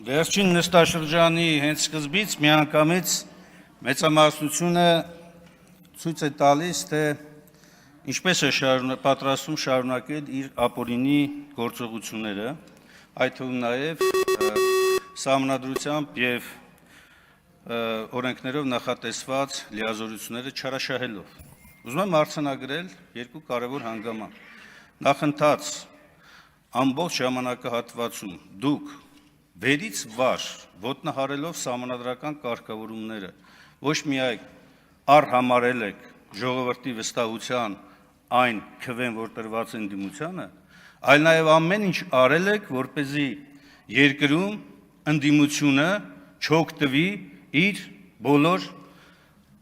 Վերջին նստաշրջանի հենց սկզբից միանգամից մեծամասնությունը ցույց է տալիս, թե ինչպես է պատրաստում շարունակել իր ապօրինի գործողությունները, այդ թվում նաև սահմանադրությամբ եւ օրենքներով նախատեսված լիազորությունները չարաշահելով։ Ուզում եմ արձանագրել երկու կարևոր հանգամանք։ Նախընթաց ամբողջ ժամանակահատվածում դուք վերից վար ոտնահարելով սահմանադրական կարգավորումները ոչ միայն արհամարել եք ժողովրդի վստահության այն քվեն, որ տրված են դիմությանը, այլ նաև ամեն ինչ արել եք, որպեսզի երկրում ընդդիմությունը չօգտվի իր բոլոր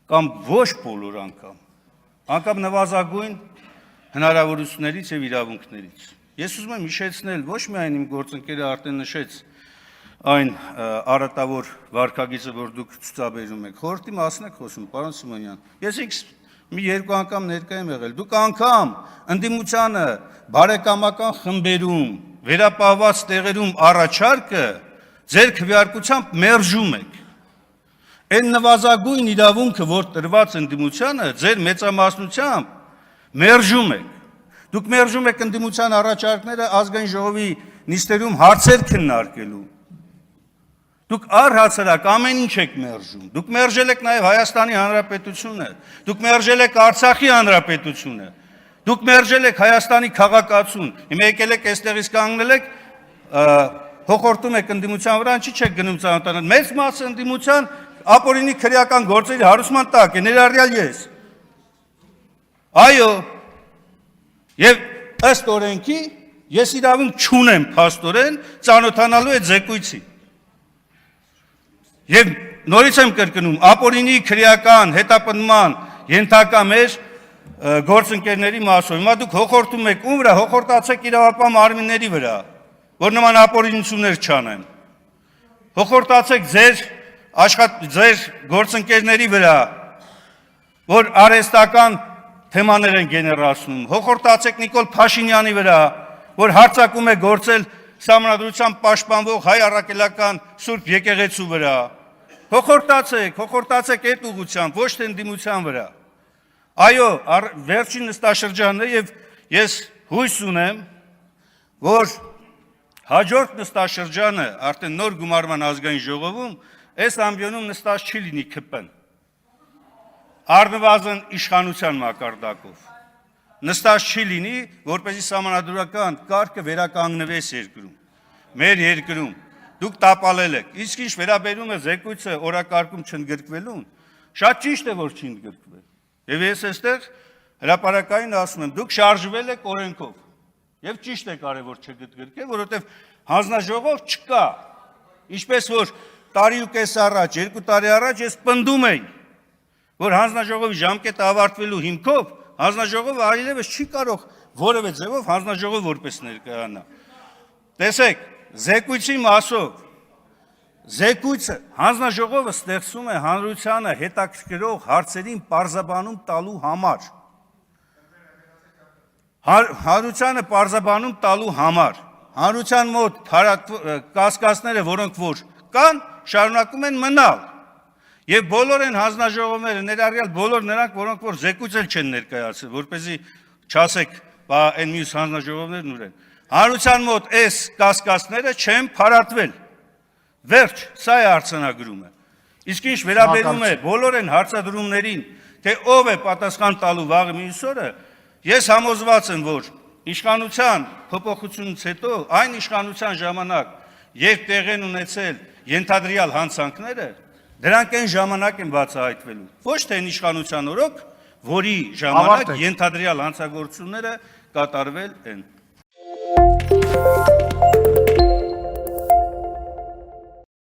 կամ ոչ բոլոր անգամ նվազագույն հնարավորություններից եւ իրավունքներից։ Ես ուզում եմ հիշեցնել ոչ միայն իմ գործընկերը արդեն նշեց այն արատավոր վարքագիծը, որ դուք ցուցաբերում եք, խորհրդի մասն եք խոսում, պարոն Սիմոնյան, ես մի երկու անգամ ներկա եմ եղել, դուք անգամ ընդդիմությանը բարեկամական խմբերում, վերապահված տեղերում առաջարկը ձեր քվեարկությամբ մերժում եք, այն նվազագույն իրավունքը, որ տրված ընդդիմությանը, ձեր մեծամասնությամբ մերժում եք, դուք մերժում եք ընդդիմության առաջարկները ազգային ժողովի նիստերում հարցեր քննարկելու, դուք առհասարակ ամեն ինչ եք մերժում, դուք մերժել եք նաև Հայաստանի Հանրապետությունը, դուք մերժել եք Արցախի Հանրապետությունը, դուք մերժել եք Հայաստանի քաղաքացուն, հիմա եկել եք այստեղից կանգնել եք, հոխորտում եք ընդդիմության վրա, ինչի՞ չեք գնում ծանոթանալ, մեծ մասը ընդդիմության ապօրինի քրեական գործերի հարուցման տակ է, ներառյալ ես, այո, եւ ըստ օրենքի ես իրավունք չունեմ փաստորեն ծանոթանալու այդ զեկույցի։ Եվ նորից եմ կրկնում, ապօրինի քրեական հետապնդման ենթակա մեր գործընկերների մասով։ Հիմա դուք հոխորտում եք ում վրա, հոխորտացեք իրավապահ մարմինների վրա, որ նման ապօրինություններ չանեն։ Հոխորտացեք ձեր գործընկերների վրա, որ արհեստական թեմաներ են գեներացնում։ Հոխորտացեք Նիկոլ Փաշինյանի վրա, որ հարձակում է գործել սահմանադրությամբ պաշտպանվող հայ առաքելական Սուրբ եկեղեցու վրա։ Հոխորտացեք այդ ուղղությամբ, ոչ թե ընդդիմության վրա։ Այո, վերջին նստաշրջանն է եւ ես հույս ունեմ, որ հաջորդ նստաշրջանը արդեն նոր գումարման ազգային ժողովում այս ամբիոնում նստած չի լինի ԿՊ-ն։ Առնվազն իշխանության մակարդակով։ Նստած չի լինի, որպեսզի սահմանադրական կարգը վերականգնվես երկրում, մեր երկրում, դուք տապալել եք, իսկ ինչ վերաբերում է զեկույցը օրակարգում չընդգրկվելուն, շատ ճիշտ է, որ չի ընդգրկվել, եւ ես այստեղ հրապարակային ասում եմ, դուք շարժվել եք օրենքով, եւ ճիշտ է կարևոր չընդգրկել, որովհետեւ հանձնաժողով չկա, ինչպես որ տարի ու կես առաջ, 2 տարի առաջ ես պնդում էի, որ հանձնաժողովի ժամկետը ավարտվելու հիմքով հանձնաժողովը այլևս չի կարող որևէ ձևով հանձնաժողով որպես ներկայանա։ Տեսեք, զեկույցի մասով, զեկույցը հանձնաժողովը ստեղծում է հանրությանը հետաքրքրող հարցերին պարզաբանում տալու համար։ Հանրությանը պարզաբանում տալու համար։ Հանրության մոտ կասկածները, որոնք որ կան, շարունակում են մնալ։ Եվ բոլոր են հանձնաժողովները, ներառյալ բոլոր նրանք, որոնք որ զեկույց էլ չեն ներկայացրել, որպեսզի չասեք, այն մյուս հանձնաժողովներն ուր են։ Հանրության մոտ այս կասկածները չեն փարատվել։ Վերջ, սա է արձանագրումը։ Իսկ ինչ վերաբերում է բոլոր են հարցադրումներին, թե ով է պատասխան տալու վաղը մյուս օրը, ես համոզված եմ, որ իշխանության փոփոխությունից հետո այն իշխանության ժամանակ, երբ տեղ են ունեցել ենթադրյալ հանցանքները, դրանք այն ժամանակ են բացահայտվելու, ոչ թե այն իշխանության օրոք, որի ժամանակ ենթադրյալ հանցագործությունները կատարվել են։